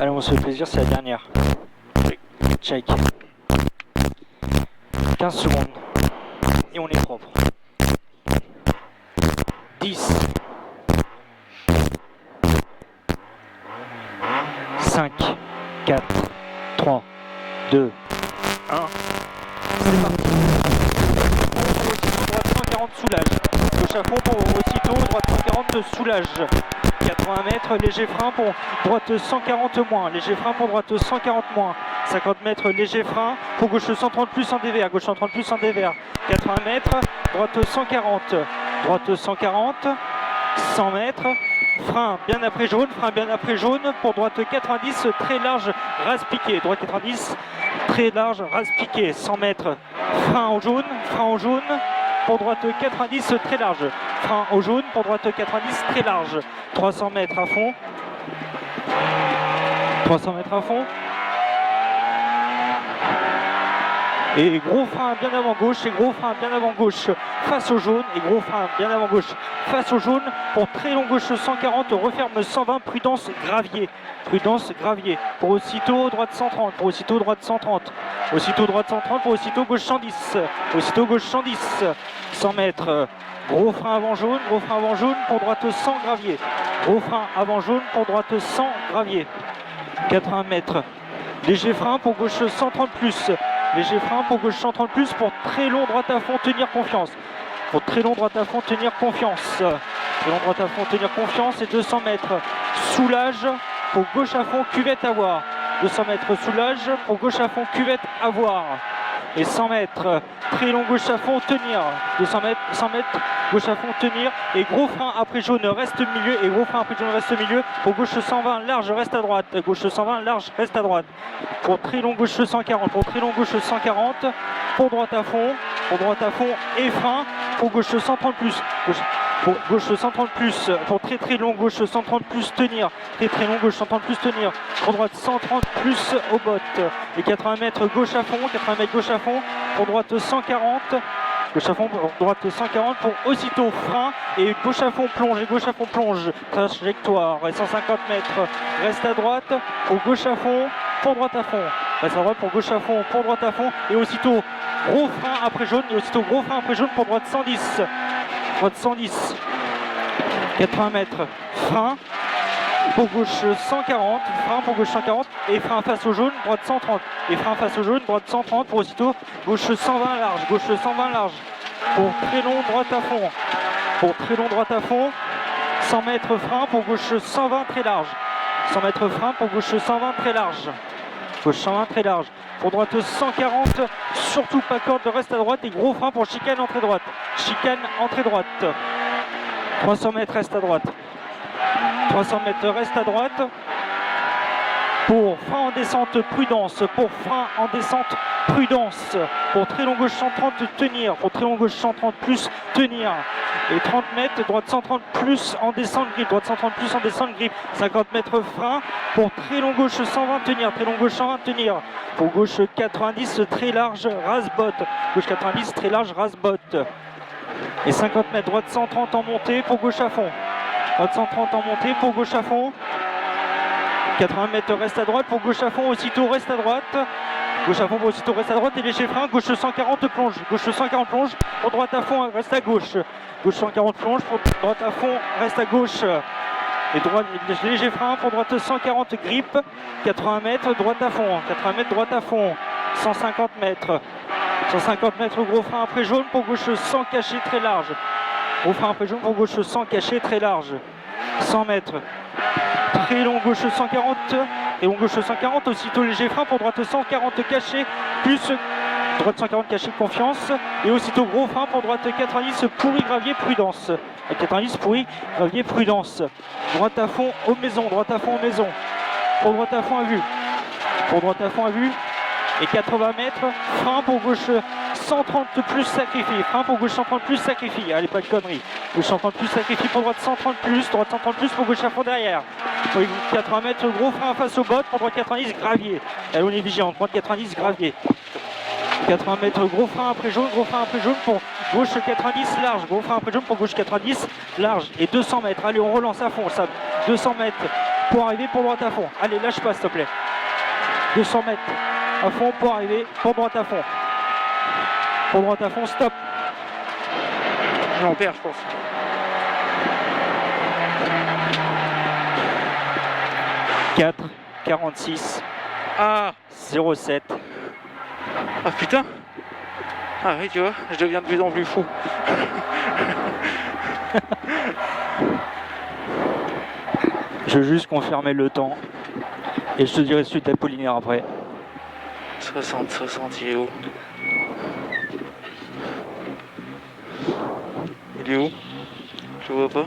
Allez, on se fait plaisir, c'est la dernière. Check. 15 secondes. Et on est propre. 10. 5, 4, 3, 2, 1. C'est parti. Droite 140 soulage. Gauche à fond pour aussitôt, droite 140 soulage. 80 mètres, léger frein pour droite 140 moins, léger frein pour droite 140 moins. 50 mètres, léger frein pour gauche 130 plus en dévers, gauche 130 plus en dévers. 80 mètres, droite 140, droite 140, 100 mètres. Frein bien après jaune pour droite 90 très large, rase piqué, droite 90 très large, rase piqué, 100 mètres, frein au jaune pour droite 90 très large, frein au jaune pour droite 90 très large, 300 mètres à fond, 300 mètres à fond. Et gros frein bien avant gauche et gros frein bien avant gauche face au jaune et gros frein bien avant gauche face au jaune pour très long gauche 140, referme 120, prudence gravier pour aussitôt droite 130, pour aussitôt droite 130, aussitôt droite 130 pour aussitôt gauche 110, aussitôt gauche 110, 100 mètres, gros frein avant jaune pour droite 100 gravier, gros frein avant jaune pour droite 100 gravier, 80 mètres, léger frein pour gauche 130 plus. Léger frein pour gauche 130 plus pour très long droite à fond, tenir confiance. Pour très long droite à fond, tenir confiance. Très long droite à fond, tenir confiance et 200 mètres. Soulage pour gauche à fond, cuvette à voir. 200 mètres soulage pour gauche à fond, cuvette à voir. Et 100 mètres, très long gauche à fond, tenir. 200 mètres, 100 mètres, gauche à fond, tenir. Et gros frein après jaune, reste milieu. Et gros frein après jaune, reste milieu. Pour gauche 120, large, reste à droite. Gauche 120, large, reste à droite. Pour très long gauche 140, pour très long gauche 140. Pour droite à fond et frein. Pour gauche 130 plus. Pour gauche 130 plus, pour très long gauche 130 plus tenir, très long gauche 130 plus tenir, pour droite 130 plus aux bottes, et 80 mètres gauche à fond, 80 mètres gauche à fond, pour droite 140, gauche à fond, pour droite 140, pour aussitôt frein, et gauche à fond plonge, trajectoire, et 150 mètres, reste à droite, pour gauche à fond, pour droite à fond, reste à droite, pour gauche à fond, pour droite à fond, et aussitôt gros frein après jaune, pour droite 110. Droite 110, 80 mètres, frein, pour gauche 140, frein pour gauche 140, et frein face au jaune, droite 130, et frein face au jaune, droite 130, pour aussitôt gauche 120 large, pour très long droite à fond, 100 mètres frein pour gauche 120 très large, 100 mètres frein pour gauche 120 très large, gauche 120 très large, pour droite 140, surtout pas corde, reste à droite et gros frein pour chicane entrée droite, 300 mètres reste à droite, 300 mètres reste à droite, pour frein en descente prudence, pour frein en descente prudence, pour très long gauche 130 tenir, pour très long gauche 130 plus tenir, et 30 mètres, droite 130 plus en descente grip, droite 130 plus en descente grip, 50 mètres frein, pour très long gauche 120 tenir, très long gauche 120 tenir, pour gauche 90 très large rase-botte, gauche 90 très large rase-botte, et 50 mètres, droite 130 en montée pour gauche à fond, droite 130 en montée pour gauche à fond, 80 mètres reste à droite, pour gauche à fond aussitôt reste à droite, gauche à fond pour aussitôt reste à droite et léger frein, gauche 140 plonge, pour droite à fond reste à gauche, gauche 140 plonge, pour droite à fond reste à gauche, et droite, léger frein pour droite 140 grippe, 80 mètres droite à fond, 150 mètres, gros frein après jaune pour gauche 100 caché très large, gros frein après jaune pour gauche 100 caché très large, 100 mètres, très long gauche 140 et long gauche 140, aussitôt léger frein pour droite 140 caché, plus droite 140 caché confiance, et aussitôt gros frein pour droite 90 pourri gravier prudence, 90 pourri gravier prudence, droite à fond aux maisons, pour droite à fond à vue, et 80 mètres, frein pour gauche 130 plus sacrifie, allez pas de conneries, gauche 130 plus sacrifie pour droite 130 plus, pour gauche à fond derrière, 80 mètres gros frein face aux bottes, pour droite 90 gravier, elle on est vigilant, droite 90 gravier, 80 mètres gros frein après jaune pour gauche 90 large, gros frein après jaune pour gauche 90 large, et 200 mètres, allez on relance à fond ça, 200 mètres, pour arriver pour droite à fond. Allez, lâche pas s'il te plaît. 200 mètres à fond pour arriver pour droite à fond. Pour droite à fond, stop. On perd, je pense. « 4, 46, Ah 07. Ah putain. Ah oui, tu vois, je deviens de plus en plus fou. Je veux juste confirmer le temps. Et je te dirai suite d'Apollinaire après. 60, il est où? Il est où? Je vois pas.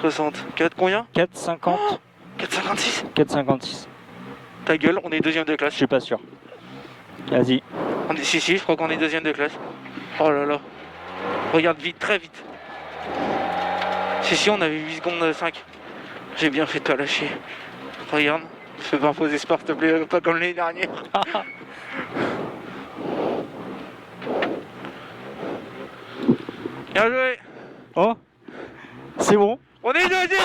60. 4 combien? 4,50. 4,56. 4,56. Ta gueule, on est deuxième de classe. Je suis pas sûr. Vas-y. On est, si, je crois qu'on est deuxième de classe. Oh là là. Regarde vite, très vite. Si, on avait 8 secondes 5. J'ai bien fait de toi lâcher. Regarde. Fais pas imposer sport, s'il te plaît, pas comme l'année dernière. Bien joué. Oh, c'est bon. On est deuxième.